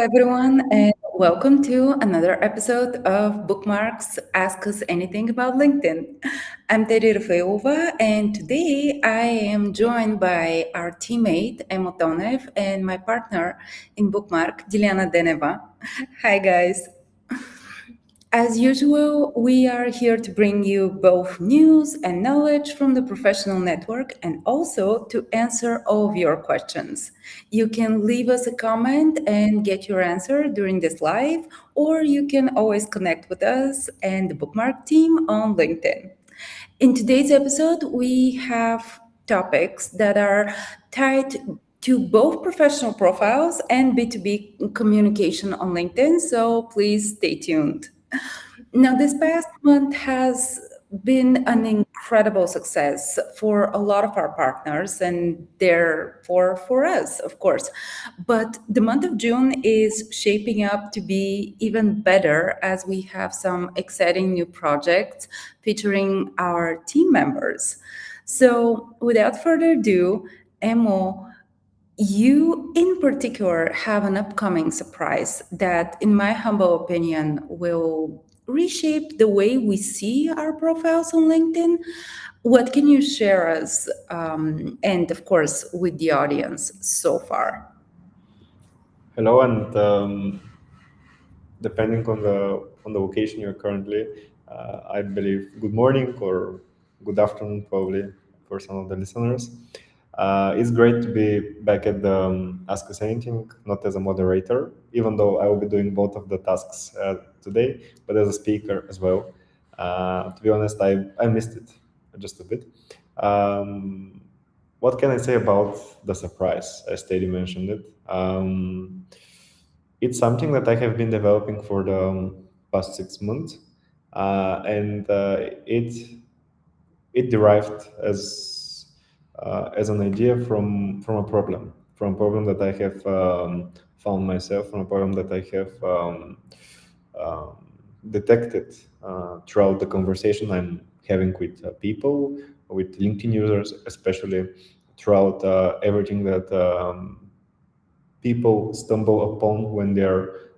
everyone, and welcome to another episode of Bookmarks Ask Us Anything About LinkedIn. I'm Teri Rafeova, and today I am joined by our teammate Ep10 and my partner in Bookmark, Diliana Deneva. Hi, guys. As usual, we are here to bring you both news and knowledge from the professional network and also to answer all of your questions. You can leave us a comment and get your answer during this live, or you can always connect with us and the Bookmark team on LinkedIn. In today's episode, we have topics that are tied to both professional profiles and B2B communication on LinkedIn, so please stay tuned. Now, this past month has been an incredible success for a lot of our partners and therefore for us, of course. But the month of June is shaping up to be even better as we have some exciting new projects featuring our team members. So, without further ado, Emo, you, in particular, have an upcoming surprise that, in my humble opinion, will reshape the way we see our profiles on LinkedIn. What can you share us, and of course, with the audience so far? Hello, and depending on the location you're currently, I believe good morning or good afternoon, probably for some of the listeners. It's great to be back at the Ask Us Anything, not as a moderator, even though I will be doing both of the tasks today, but as a speaker as well. To be honest, I missed it just a bit. Um, what can I say about the surprise? As Teddy mentioned it. It's something that I have been developing for the past 6 months, and it derived as an idea from a problem that I have found myself, from a problem that I have um, detected throughout the conversation I'm having with people, with LinkedIn users, especially throughout everything that people stumble upon when they're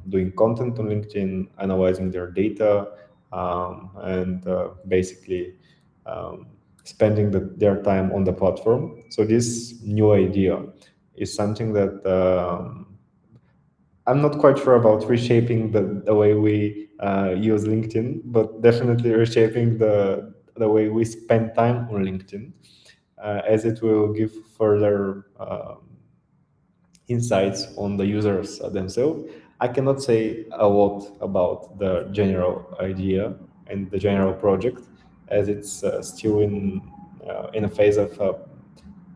doing content on LinkedIn, analyzing their data, and basically um, spending their time on the platform. So this new idea is something that I'm not quite sure about reshaping the way we use LinkedIn, but definitely reshaping the way we spend time on LinkedIn, as it will give further insights on the users themselves. I cannot say a lot about the general idea and the general project, as it's still in a phase of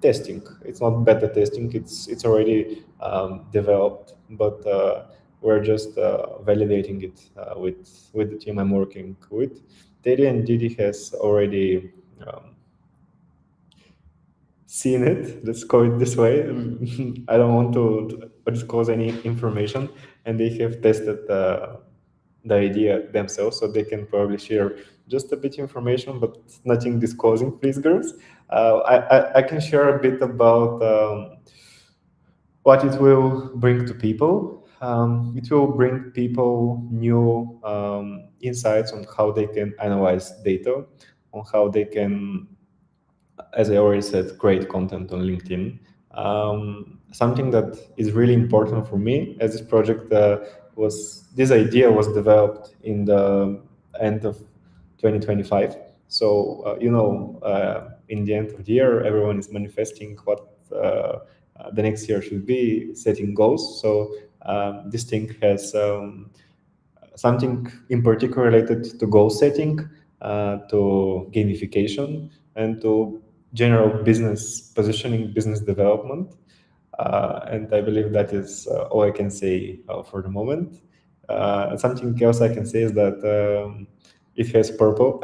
testing. It's not beta testing; it's already developed, but we're just validating it with the team I'm working with. Teddy and Didi has already seen it. Let's call it this way. I don't want to disclose any information, and they have tested the idea themselves, so they can probably share just a bit information, but nothing disclosing, please, girls. I can share a bit about what it will bring to people. It will bring people new insights on how they can analyze data, on how they can, as I already said, create content on LinkedIn. Something that is really important for me, as this project this idea was developed in the end of 2025. So in the end of the year, everyone is manifesting what the next year should be, setting goals. So this thing has something in particular related to goal setting, to gamification, and to general business positioning, business development. And I believe that is all I can say for the moment. Something else I can say is that it has purple.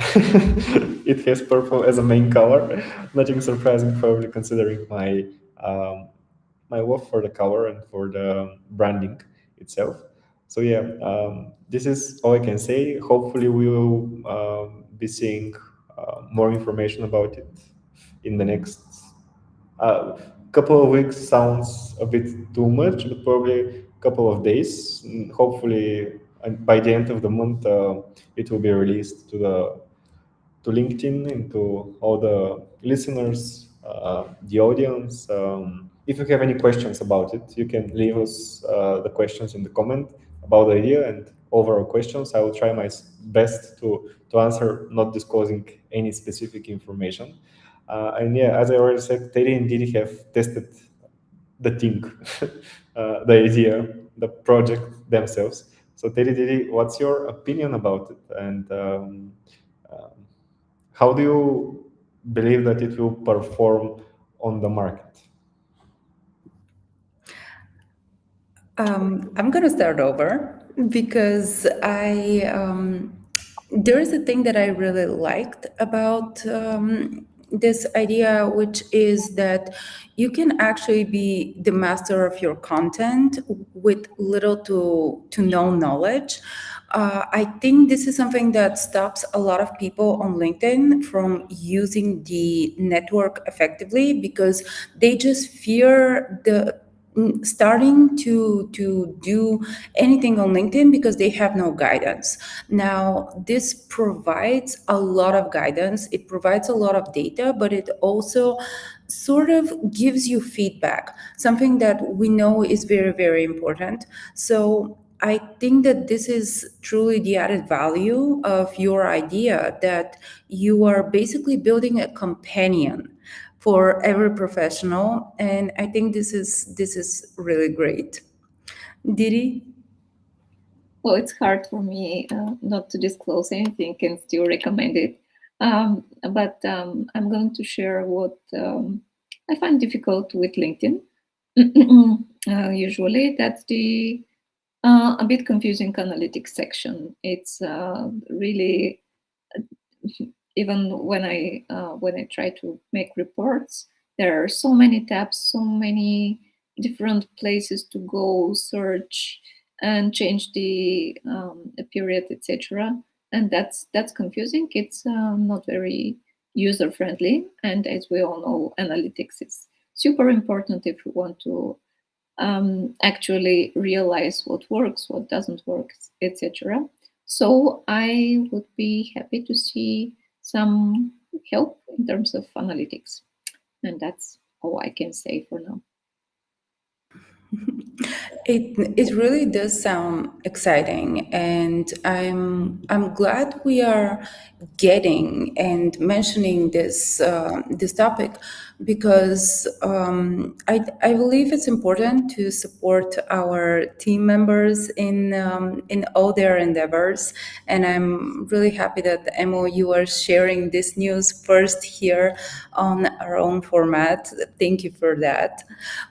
It has purple as a main color. Nothing surprising, probably considering my love for the color and for the branding itself. So yeah, this is all I can say. Hopefully, we will be seeing more information about it in the next couple of weeks. Sounds a bit too much, but probably couple of days. Hopefully, by the end of the month, it will be released to LinkedIn and to all the listeners, the audience. If you have any questions about it, you can leave us the questions in the comment about the idea and overall questions. I will try my best to answer, not disclosing any specific information. And yeah, as I already said, Terry and Didi have tested the thing, the idea, the project themselves. So Terry, Didi, what's your opinion about it? And um, how do you believe that it will perform on the market? I'm gonna start over because there is a thing that I really liked about this idea, which is that you can actually be the master of your content with little to no knowledge. I think this is something that stops a lot of people on LinkedIn from using the network effectively because they just fear the starting to do anything on LinkedIn because they have no guidance. Now, this provides a lot of guidance, it provides a lot of data, but it also sort of gives you feedback, something that we know is very, very important. So I think that this is truly the added value of your idea, that you are basically building a companion for every professional, and I think this is really great. Didi? Well, it's hard for me not to disclose anything and still recommend it. But I'm going to share what I find difficult with LinkedIn. Usually, that's the a bit confusing analytics section. It's really, even when I try to make reports, there are so many tabs, so many different places to go search and change the period, etc. And that's confusing. It's not very user friendly. And as we all know, analytics is super important if we want to actually realize what works, what doesn't work, etc. So I would be happy to see some help in terms of analytics. And that's all I can say for now. It really does sound exciting, and I'm glad we are getting and mentioning this topic because I believe it's important to support our team members in all their endeavors, and I'm really happy that Emo, you are sharing this news first here on our own format. Thank you for that.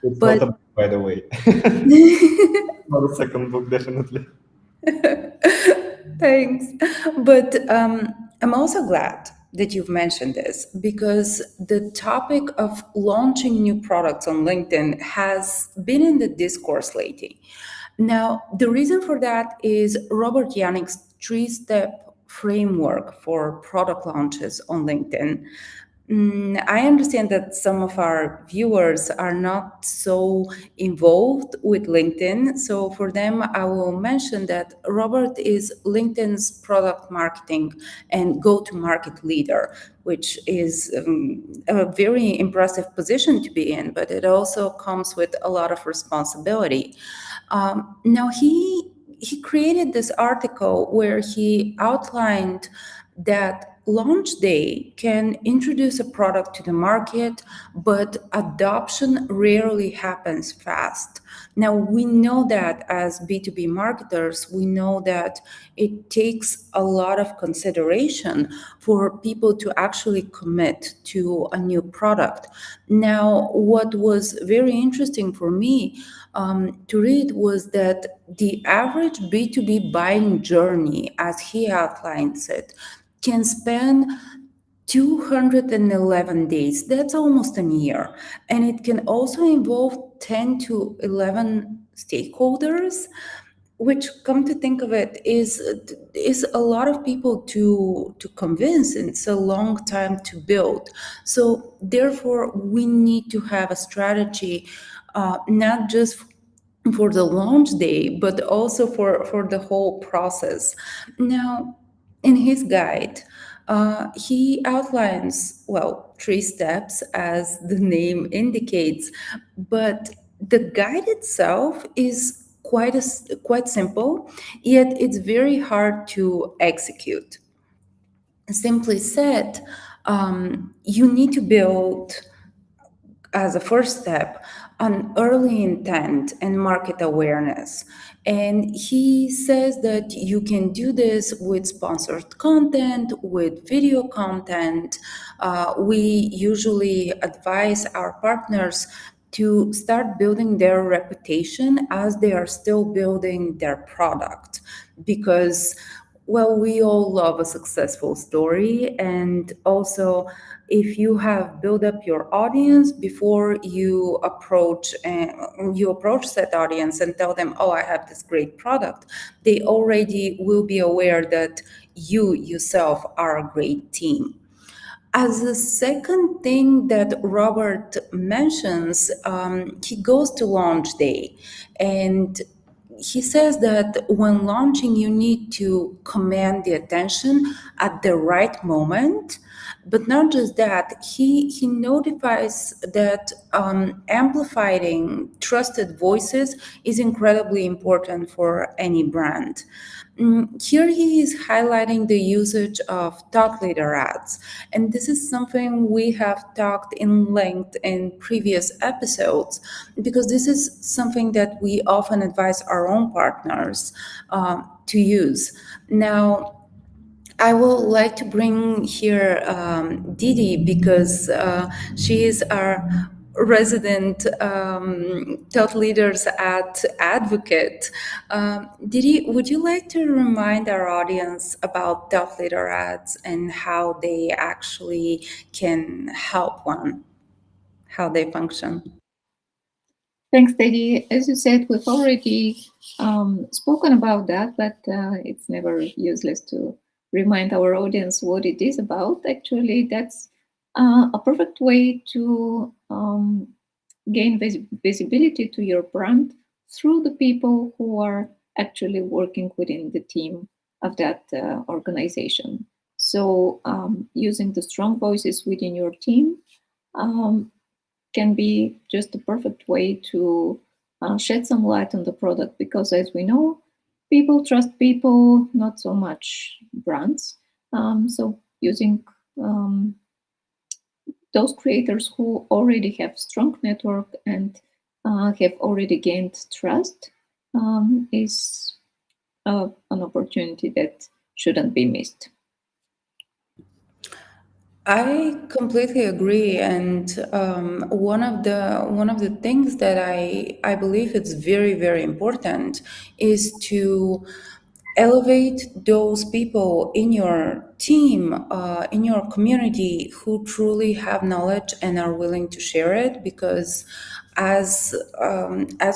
It's not But a book, by the way. Not a second book, definitely. Thanks. But I'm also glad that you've mentioned this because the topic of launching new products on LinkedIn has been in the discourse lately. Now, the reason for that is Robert Yannick's 3-step framework for product launches on LinkedIn. I understand that some of our viewers are not so involved with LinkedIn. So, for them, I will mention that Robert is LinkedIn's product marketing and go to market leader, which is a very impressive position to be in, but it also comes with a lot of responsibility. Now, he created this article where he outlined that launch day can introduce a product to the market, but adoption rarely happens fast. Now, we know that as B2B marketers, we know that it takes a lot of consideration for people to actually commit to a new product. Now, what was very interesting for me to read was that the average B2B buying journey, as he outlines it, can span 211 days. That's almost a year. And it can also involve 10 to 11 stakeholders, which, come to think of it, is a lot of people to convince, and it's a long time to build. So therefore we need to have a strategy, not just for the launch day, but also for the whole process. Now, in his guide, he outlines, well, three steps, as the name indicates, but the guide itself is quite simple, yet it's very hard to execute. Simply said, you need to build, as a first step, on early intent and market awareness. And he says that you can do this with sponsored content, with video content. We usually advise our partners to start building their reputation as they are still building their product, because, well, we all love a successful story. And also, if you have built up your audience before you approach that audience and tell them, oh, I have this great product, they already will be aware that you yourself are a great team. As a second thing that Robert mentions, he goes to launch day, and he says that when launching, you need to command the attention at the right moment. But not just that, he notifies that amplifying trusted voices is incredibly important for any brand. Here he is highlighting the usage of thought leader ads. And this is something we have talked in length in previous episodes, because this is something that we often advise our own partners to use. Now, I would like to bring here Didi, because she is our resident thought leaders at Advocate. Didi, would you like to remind our audience about thought leader ads and how they actually can help one, how they function? Thanks, Teddy. As you said, we've already spoken about that, but it's never useless to remind our audience what it is about. Actually, that's a perfect way to gain visibility to your brand through the people who are actually working within the team of that organization. So, using the strong voices within your team can be just the perfect way to shed some light on the product, because, as we know, people trust people, not so much brands. So using those creators who already have strong network and have already gained trust is an opportunity that shouldn't be missed. I completely agree, and one of the things that I believe it's very important is to elevate those people in your team, in your community, who truly have knowledge and are willing to share it. Because as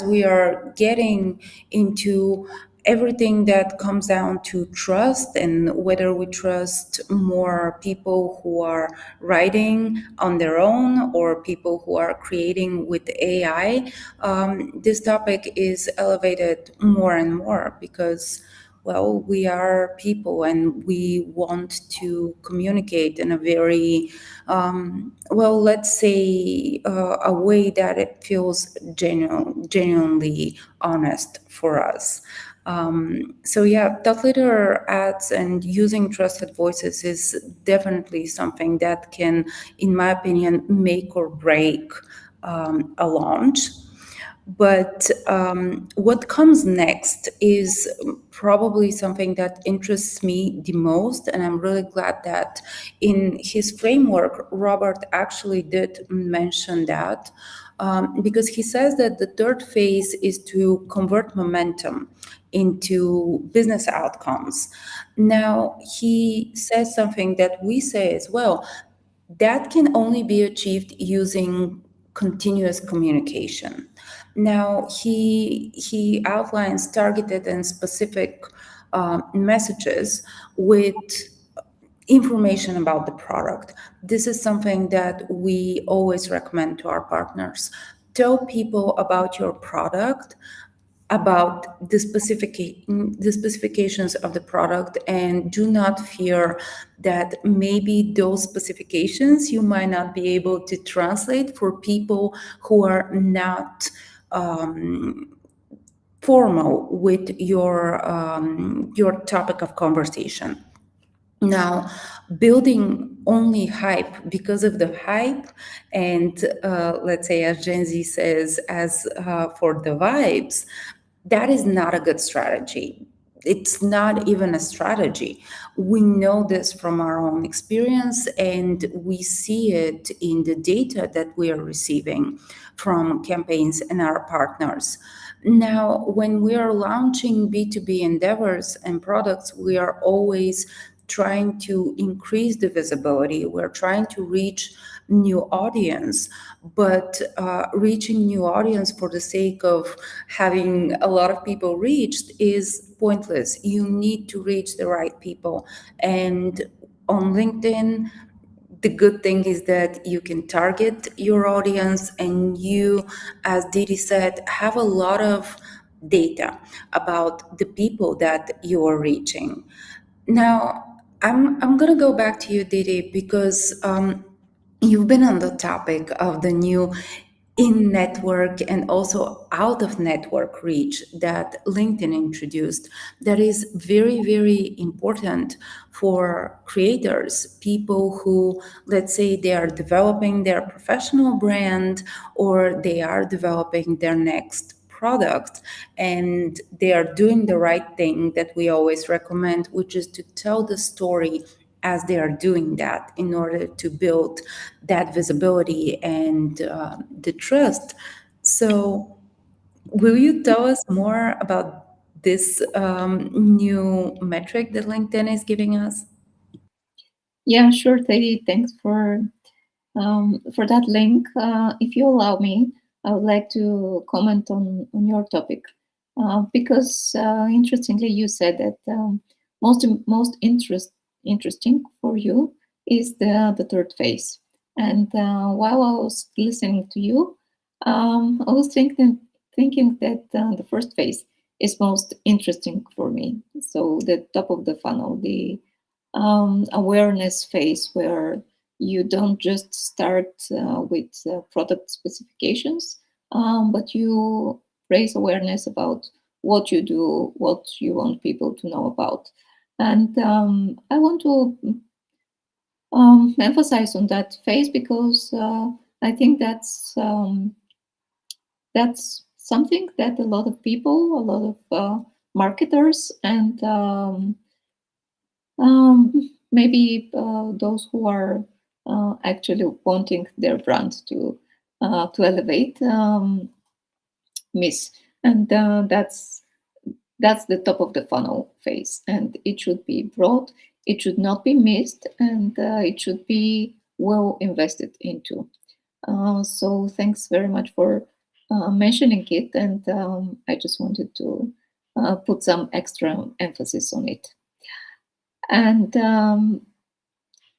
we are getting into everything that comes down to trust, and whether we trust more people who are writing on their own or people who are creating with AI, this topic is elevated more and more, because, well, we are people and we want to communicate in a very, well, let's say, a way that it feels genuinely honest for us. So yeah, thought leader ads and using trusted voices is definitely something that can, in my opinion, make or break a launch. But what comes next is probably something that interests me the most, and I'm really glad that in his framework, Robert actually did mention that, because he says that the third phase is to convert momentum into business outcomes. Now, he says something that we say as well, that can only be achieved using continuous communication. Now, he outlines targeted and specific messages with information about the product. This is something that we always recommend to our partners. Tell people about your product about the specifications of the product, and do not fear that maybe those specifications you might not be able to translate for people who are not formal with your topic of conversation. Now, building only hype because of the hype, and let's say, as Gen Z says, as for the vibes, that is not a good strategy. It's not even a strategy. We know this from our own experience, and we see it in the data that we are receiving from campaigns and our partners. Now, when we are launching B2B endeavors and products, we are always trying to increase the visibility. We're trying to reach new audience, but reaching new audience for the sake of having a lot of people reached is pointless. You need to reach the right people. And on LinkedIn, the good thing is that you can target your audience, and you, as Didi said, have a lot of data about the people that you are reaching. Now, I'm gonna go back to you, Didi, because you've been on the topic of the new in network and also out of network reach that LinkedIn introduced. That is very, very important for creators, people who, let's say, they are developing their professional brand or they are developing their next product, and they are doing the right thing that we always recommend, which is to tell the story as they are doing that in order to build that visibility and the trust. So, will you tell us more about this new metric that LinkedIn is giving us? Yeah, sure, Teddy. Thanks for that link. If you allow me, I would like to comment on your topic because interestingly, you said that interesting for you is the third phase. And while I was listening to you, I was thinking that the first phase is most interesting for me. So the top of the funnel, the awareness phase, where you don't just start with product specifications, but you raise awareness about what you do, what you want people to know about. And I want to emphasize on that phase because I think that's something that a lot of people, a lot of marketers, and maybe those who are actually wanting their brand to elevate miss, and that's the top of the funnel phase, and it should be broad, it should not be missed, and it should be well invested into. So thanks very much for mentioning it, and I just wanted to put some extra emphasis on it. And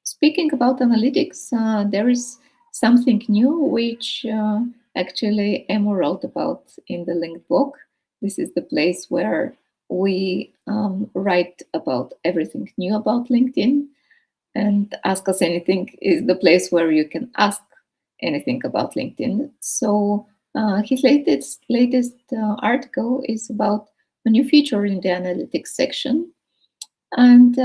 speaking about analytics, there is something new which actually Emma wrote about in the link blog. This is the place where we write about everything new about LinkedIn. And Ask Us Anything is the place where you can ask anything about LinkedIn. So his latest article is about a new feature in the analytics section, and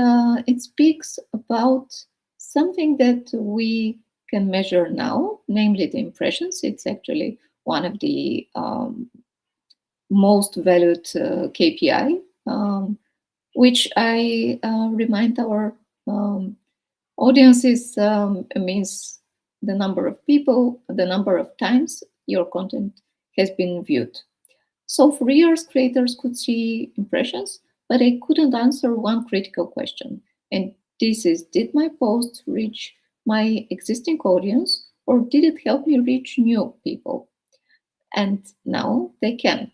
it speaks about something that we can measure now, namely the impressions. It's actually one of the most valued KPI, which I remind our audiences means the number of people, the number of times your content has been viewed. So for years, creators could see impressions, but they couldn't answer one critical question. And this is, did my post reach my existing audience, or did it help me reach new people? And now they can.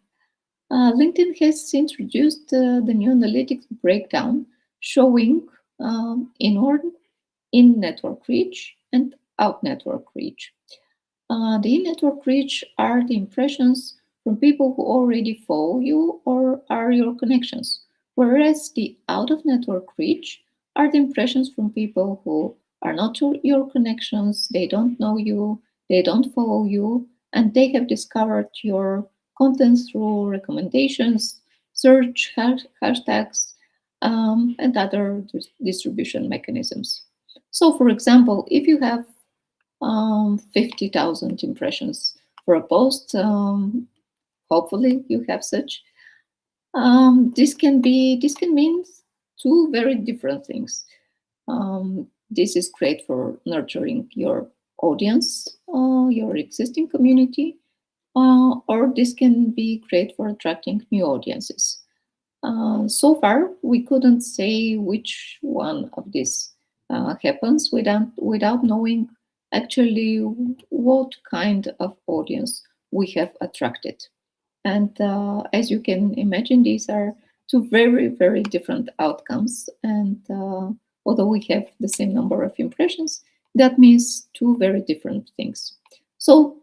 LinkedIn has introduced the new analytics breakdown showing in network reach and out network reach. The in network reach are the impressions from people who already follow you or are your connections. Whereas the out of network reach are the impressions from people who are not your connections, they don't know you, they don't follow you, and they have discovered your content through recommendations, search hashtags, and other distribution mechanisms. So, for example, if you have 50,000 impressions for a post, hopefully you have such. This can mean two very different things. This is great for nurturing your audience, your existing community, or this can be great for attracting new audiences. So far, we couldn't say which one of these happens without knowing actually what kind of audience we have attracted. And as you can imagine, these are two very, very different outcomes. And although we have the same number of impressions, that means two very different things. So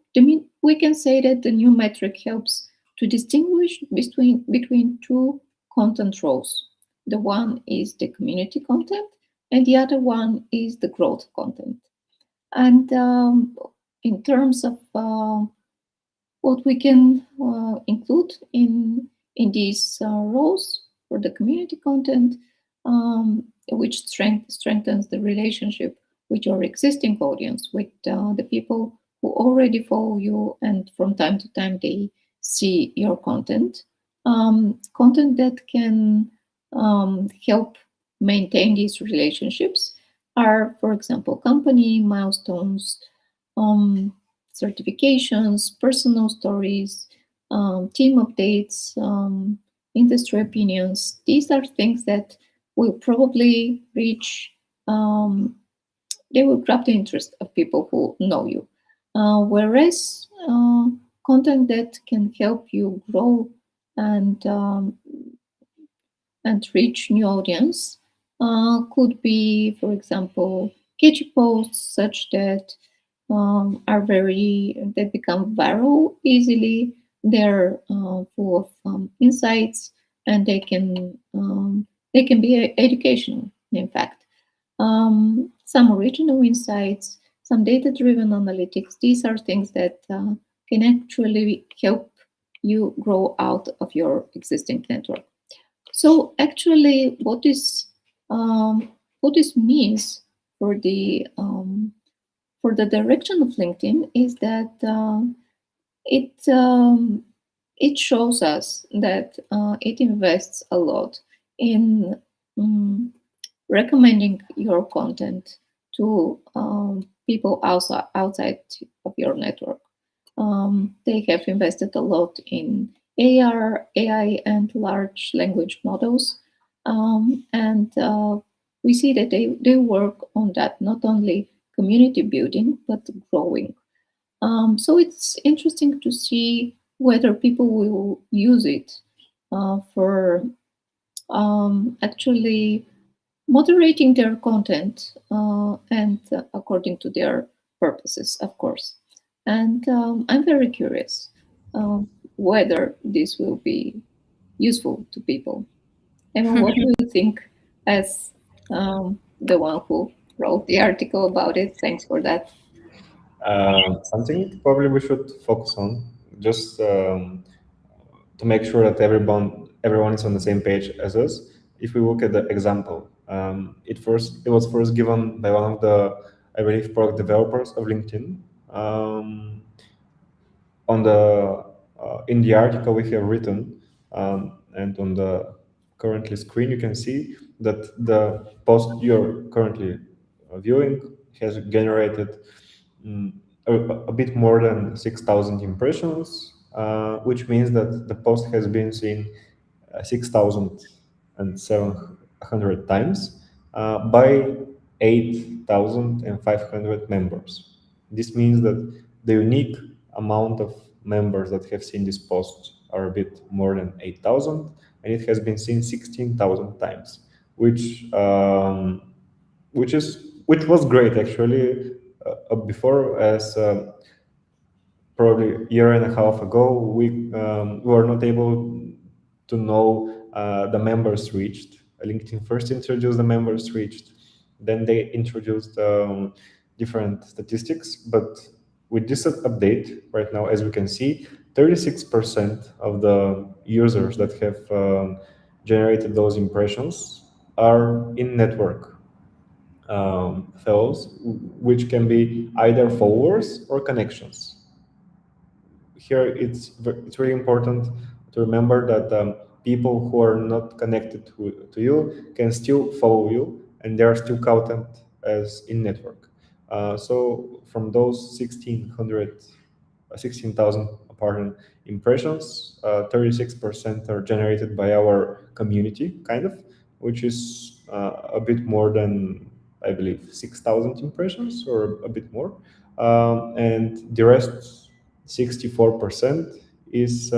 we can say that the new metric helps to distinguish between two content roles. The one is the community content, and the other one is the growth content. And in terms of what we can include in these roles for the community content, which strengthens the relationship with your existing audience, with the people who already follow you, and from time to time they see your content. Content that can help maintain these relationships are, for example, company milestones, um, certifications, personal stories, team updates, industry opinions. These are things that will probably reach, they will grab the interest of people who know you. Whereas content that can help you grow and reach new audience could be, for example, catchy posts such that that become viral easily. They're full of insights, and they can be educational. In fact, some original insights, some data-driven analytics. These are things that can actually help you grow out of your existing network. So actually, what this means for the direction of LinkedIn is that it it shows us that it invests a lot in recommending your content to people outside of your network. They have invested a lot in AR, AI, and large language models. And we see that they work on that, not only community building, but growing. So it's interesting to see whether people will use it for actually moderating their content and according to their purposes, of course. And I'm very curious whether this will be useful to people. Emma, what do you think as the one who wrote the article about it? Thanks for that. Something probably we should focus on, just to make sure that everyone is on the same page as us. If we look at the example, it was first given by one of the, I believe, product developers of LinkedIn. On the In the article we have written, and on the currently screen you can see that the post you're currently viewing has generated a bit more than 6,000 impressions, which means that the post has been seen 6,700 times by 8,500 members. This means that the unique amount of members that have seen this post are a bit more than 8,000, and it has been seen 16,000 times, which was great actually before, as probably a year and a half ago, we were not able to know the members reached. LinkedIn first introduced the members reached, then they introduced different statistics. But with this update right now, as we can see, 36% of the users that have generated those impressions are in network fellows, which can be either followers or connections. Here it's really important to remember that people who are not connected to you can still follow you, and they are still counted as in network. So from those 16,000 pardon, impressions, 36% are generated by our community, kind of, which is a bit more than, I believe, 6,000 impressions or a bit more. And the rest, 64%, is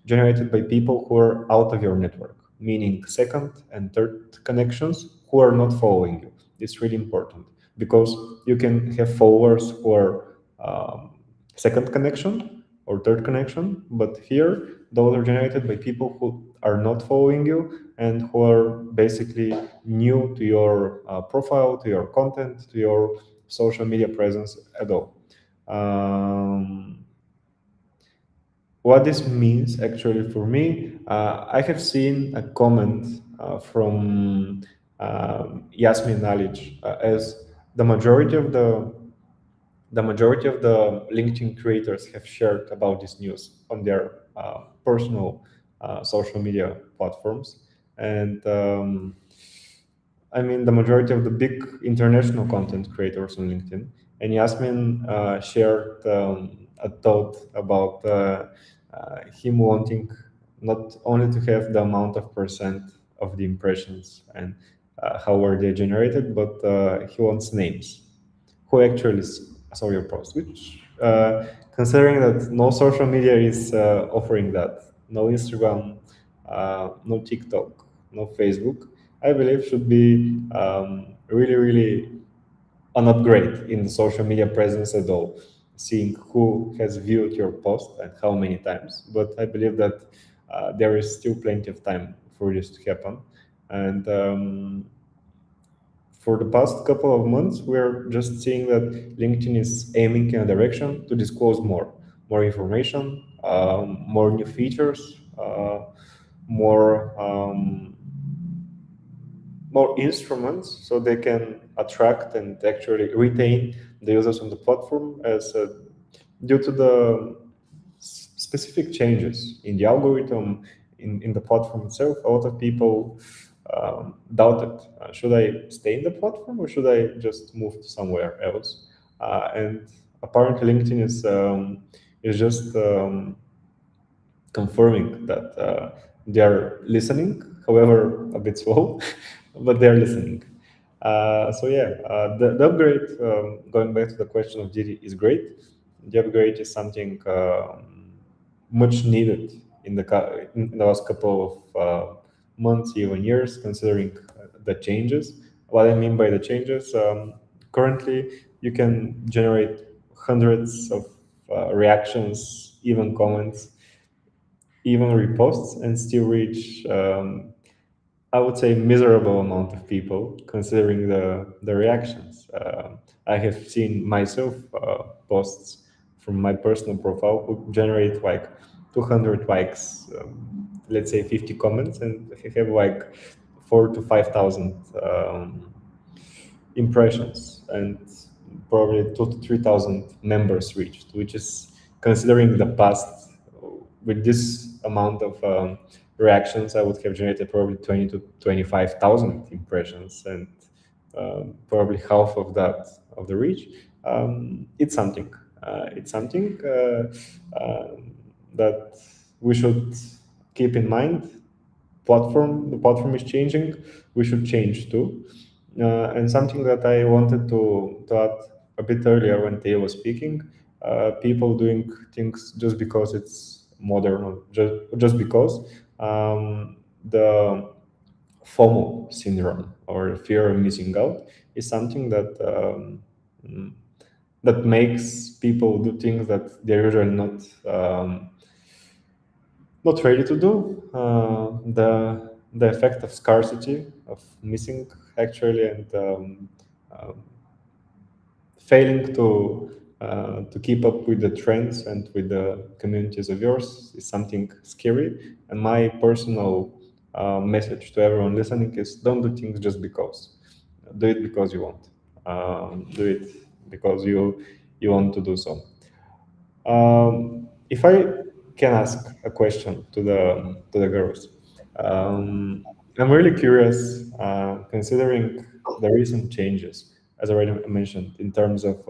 generated by people who are out of your network, meaning second and third connections who are not following you. It's really important because you can have followers who are second connection or third connection, but here those are generated by people who are not following you and who are basically new to your profile, to your content, to your social media presence at all. Um, what this means actually for me, I have seen a comment from Yasmin Alic as the majority of the LinkedIn creators have shared about this news on their personal social media platforms, and I mean the majority of the big international content creators on LinkedIn. And Yasmin shared a thought about him wanting not only to have the amount of percent of the impressions and how were they generated, but he wants names who actually saw your post, which considering that no social media is offering that, no Instagram, no TikTok, no Facebook, I believe should be really, really an upgrade in the social media presence at all, seeing who has viewed your post and how many times. But I believe that there is still plenty of time for this to happen. And for the past couple of months, we're just seeing that LinkedIn is aiming in a direction to disclose more information, more new features, more more instruments, so they can attract and actually retain the users on the platform. As due to the specific changes in the algorithm in the platform itself, a lot of people doubted, should I stay in the platform or should I just move to somewhere else? And apparently LinkedIn is just confirming that they're listening, however a bit slow, but they're listening. So yeah, the upgrade, going back to the question of Didi, is great. The upgrade is something much needed in the last couple of months, even years, considering the changes. What I mean by the changes, currently you can generate hundreds of reactions, even comments, even reposts, and still reach I would say miserable amount of people considering the reactions. I have seen myself posts from my personal profile who generate like 200 likes, let's say 50 comments, and have like 4 to 5 thousand impressions and probably 2 to 3 thousand members reached, which is considering the past with this amount of reactions, I would have generated probably 20 to 25,000 impressions and probably half of that of the reach. It's something. It's something that we should keep in mind. The platform is changing. We should change too. And something that I wanted to add a bit earlier when Theo was speaking, people doing things just because it's modern, or just because the FOMO syndrome or fear of missing out is something that that makes people do things that they're usually not ready to do. The effect of scarcity, of missing actually, and failing to keep up with the trends and with the communities of yours is something scary. And my personal message to everyone listening is: don't do things just because. Do it because you want. Do it because you want to do so. If I can ask a question to the girls, I'm really curious, considering the recent changes, as I already mentioned, in terms of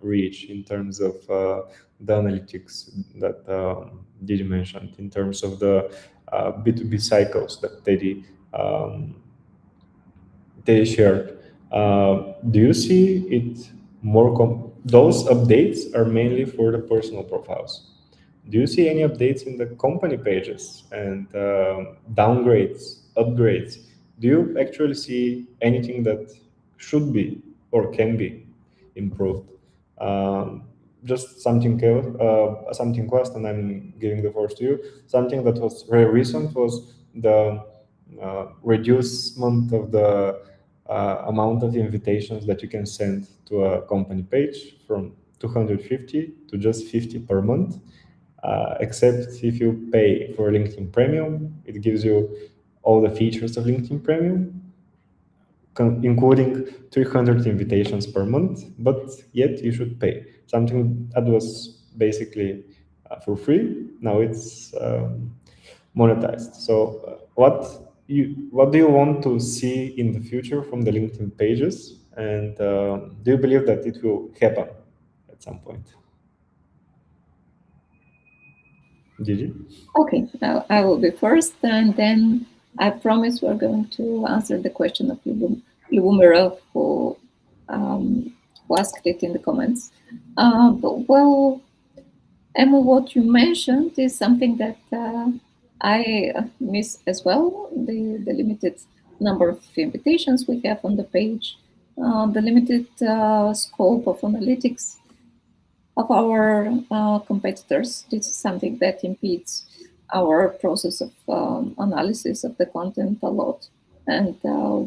reach, in terms of the analytics that Didi mentioned, in terms of the B2B cycles that they shared. Do you see it more? Those updates are mainly for the personal profiles. Do you see any updates in the company pages and downgrades, upgrades? Do you actually see anything that should be or can be improved? Um, just something else, something quest, and I'm giving the floor to you. Something that was very recent was the reducement of the amount of invitations that you can send to a company page from 250 to just 50 per month. Except if you pay for LinkedIn Premium, it gives you all the features of LinkedIn Premium, including 300 invitations per month, but yet you should pay. Something that was basically for free, now it's monetized. So, what do you want to see in the future from the LinkedIn pages, and do you believe that it will happen at some point? Did you? Okay, I will be first, and then I promise we're going to answer the question of Lubomira, um, who asked it in the comments. Well, Emma, what you mentioned is something that I miss as well, the limited number of invitations we have on the page, the limited scope of analytics of our competitors. This is something that impedes our process of analysis of the content a lot, and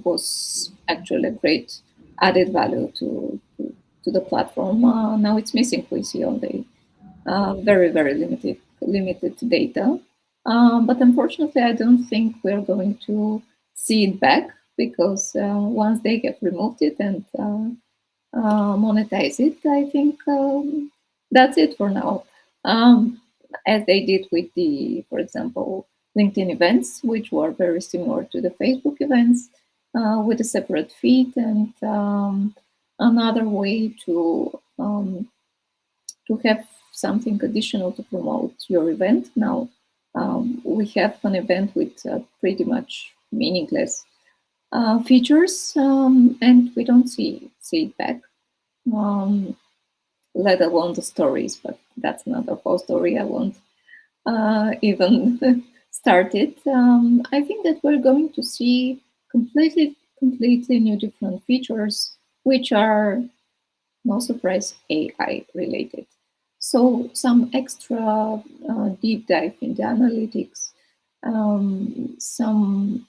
was actually a great added value to the platform. Now it's missing. We see only very limited data. But unfortunately, I don't think we're going to see it back, because once they have removed it and monetize it, I think that's it for now. Um, as they did with the, for example, LinkedIn events, which were very similar to the Facebook events, with a separate feed and another way to have something additional to promote your event. Now we have an event with pretty much meaningless features, and we don't see it back. Um, let alone the stories, but that's another whole story. I won't even start it. I think that we're going to see completely new different features, which are, no surprise, AI related. So some extra deep dive in the analytics, some,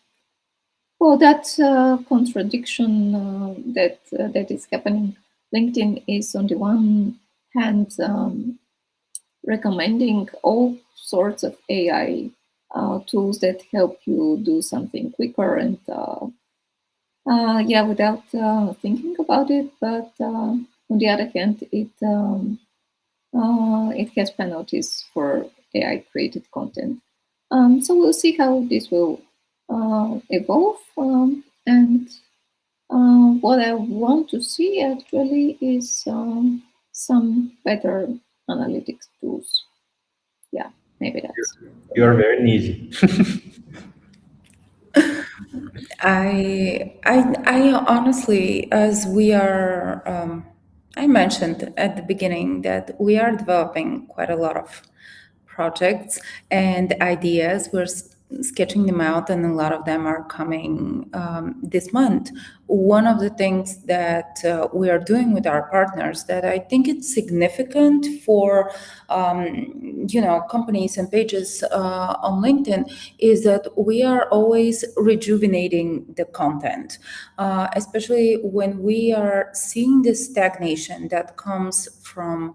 well, that contradiction that is happening. LinkedIn is on the one hand recommending all sorts of AI tools that help you do something quicker and yeah, without thinking about it. But on the other hand, it has penalties for AI created content. So we'll see how this will evolve. And what I want to see actually is some better analytics tools. Yeah, maybe that's. You are very needy. I honestly, as we are, I mentioned at the beginning that we are developing quite a lot of projects and ideas. sketching them out, and a lot of them are coming this month. One of the things that we are doing with our partners that I think it's significant for companies and pages on LinkedIn is that we are always rejuvenating the content, especially when we are seeing the stagnation that comes from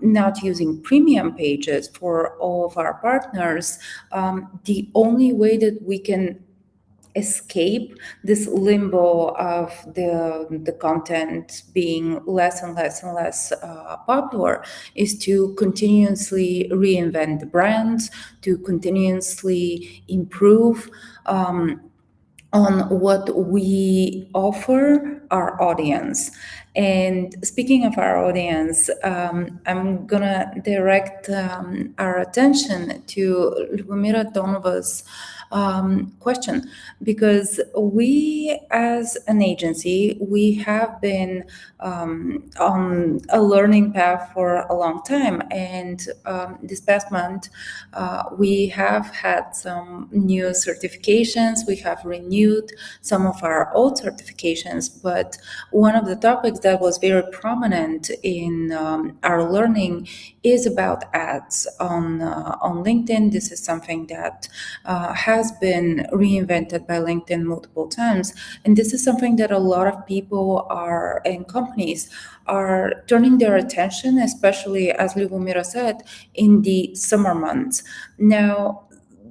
not using premium pages for all of our partners. The only way that we can escape this limbo of the content being less and less and less popular is to continuously reinvent the brands, to continuously improve on what we offer our audience. And speaking of our audience, I'm gonna direct our attention to Lumira Donova's question, because we as an agency, we have been on a learning path for a long time. And this past month, we have had some new certifications. We have renewed some of our old certifications. But one of the topics that was very prominent in our learning is about ads on LinkedIn. This is something that has been reinvented by LinkedIn multiple times, and this is something that a lot of people are and companies are turning their attention, especially, as Lubomira said, in the summer months. Now,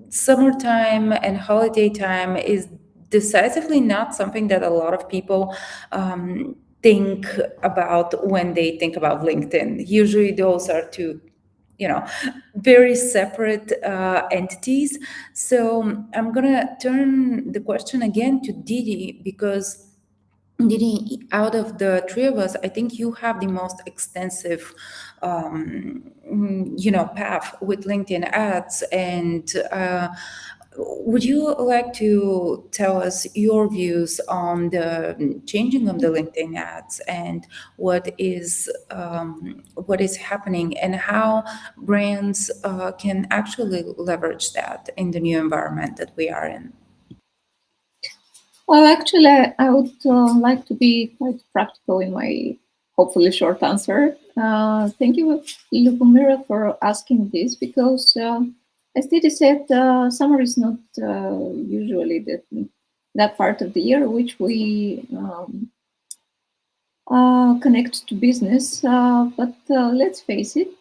summertime and holiday time is decisively not something that a lot of people think about when they think about LinkedIn. Usually, those are two, very separate entities. So I'm gonna turn the question again to Didi, because Didi, out of the three of us, I think you have the most extensive, path with LinkedIn ads. And would you like to tell us your views on the changing of the LinkedIn ads and what is happening and how brands can actually leverage that in the new environment that we are in? Well, actually, I would like to be quite practical in my hopefully short answer. Thank you, Lubomira, for asking this, because as Didi said, summer is not usually that part of the year which we connect to business. But let's face it,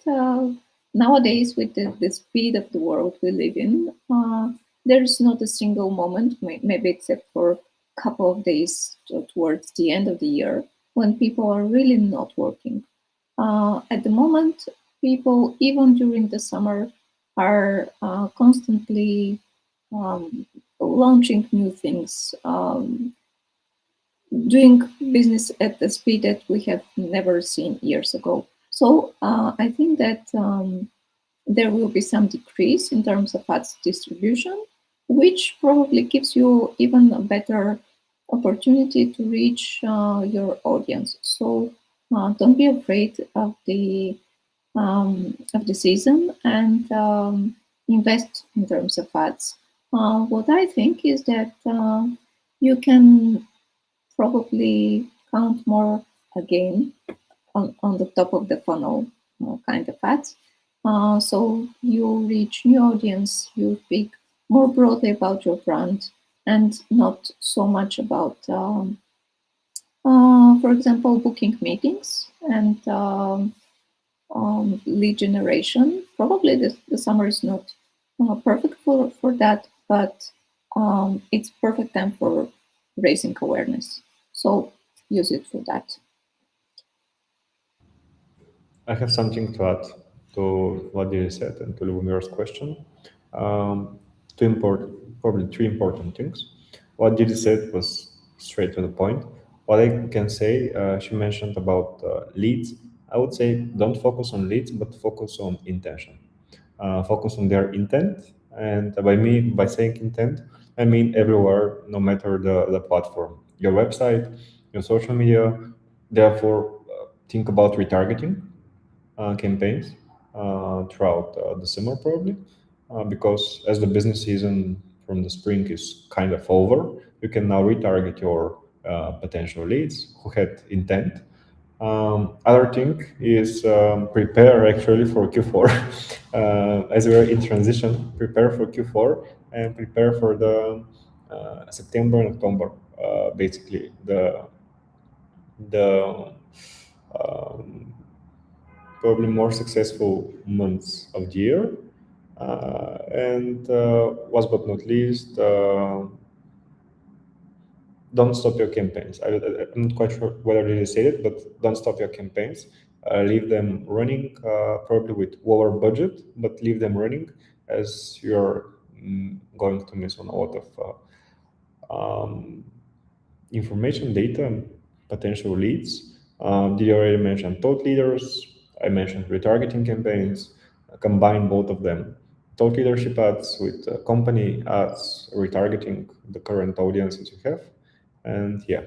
nowadays, with the speed of the world we live in, there is not a single moment, maybe except for a couple of days towards the end of the year, when people are really not working. At the moment, people, even during the summer, are constantly launching new things, doing business at the speed that we have never seen years ago. So I think that there will be some decrease in terms of ads distribution, which probably gives you even a better opportunity to reach your audience. So don't be afraid of the season, and invest in terms of ads. What I think is that you can probably count more again on the top of the funnel kind of ads. So you reach new audience, you speak more broadly about your brand, and not so much about, for example, booking meetings and lead generation. Probably the summer is not perfect for that, but it's perfect time for raising awareness. So use it for that. I have something to add to what you said and to Lumire's question. Probably three important things. What Didi said was straight to the point. What I can say, she mentioned about leads. I would say don't focus on leads, but focus on intention. Focus on their intent. And by saying intent, I mean everywhere, no matter the platform, your website, your social media. Therefore, think about retargeting campaigns throughout the summer, probably. because as the business season from the spring is kind of over, you can now retarget your potential leads who had intent. Other thing is prepare actually for Q4. As we're in transition, prepare for Q4 and prepare for the September and October. Basically, the um, probably more successful months of the year. And last but not least, don't stop your campaigns. I'm not quite sure whether they said it, but don't stop your campaigns. Leave them running, probably with lower budget, but leave them running as you're going to miss on a lot of information, data, and potential leads. Did I already mention thought leaders? I mentioned retargeting campaigns. Combine both of them. Thought leadership ads with company ads, retargeting the current audiences you have. And yeah,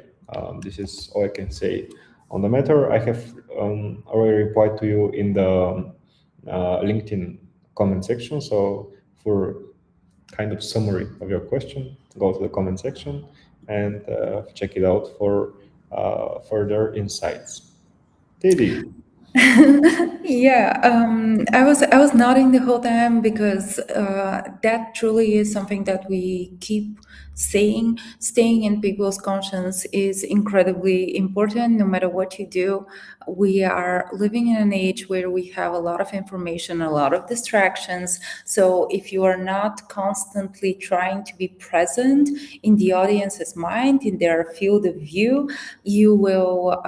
this is all I can say on the matter. I have already replied to you in the LinkedIn comment section. So for kind of summary of your question, go to the comment section and check it out for further insights. Teddy, Yeah, I was nodding the whole time because that truly is something that we keep saying. Staying in people's conscience is incredibly important. No matter what you do, we are living in an age where we have a lot of information, a lot of distractions. So if you are not constantly trying to be present in the audience's mind, in their field of view, you will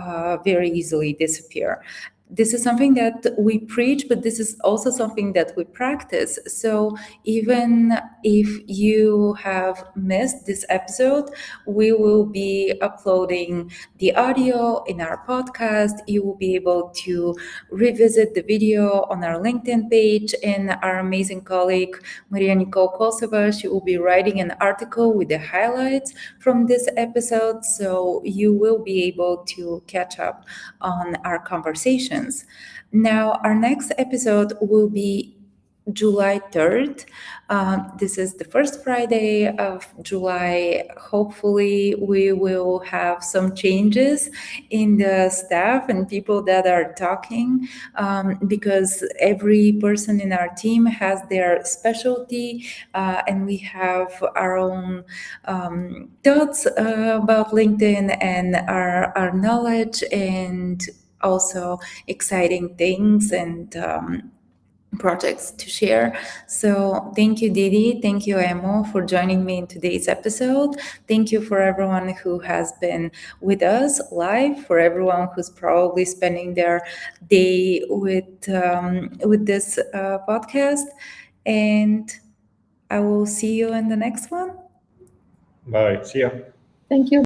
very easily disappear. This is something that we preach, but this is also something that we practice. So even if you have missed this episode, we will be uploading the audio in our podcast. You will be able to revisit the video on our LinkedIn page, and our amazing colleague Maria Nicole Kosova, she will be writing an article with the highlights from this episode, so you will be able to catch up on our conversations. Now, our next episode will be July 3rd. This is the first Friday of July. Hopefully, we will have some changes in the staff and people that are talking, because every person in our team has their specialty, and we have our own thoughts about LinkedIn and our knowledge, and also exciting things and projects to share. So thank you, Didi. Thank you, Emo, for joining me in today's episode. Thank you for everyone who has been with us live, for everyone who's probably spending their day with this podcast. And I will see you in the next one. bye. See ya. Thank you.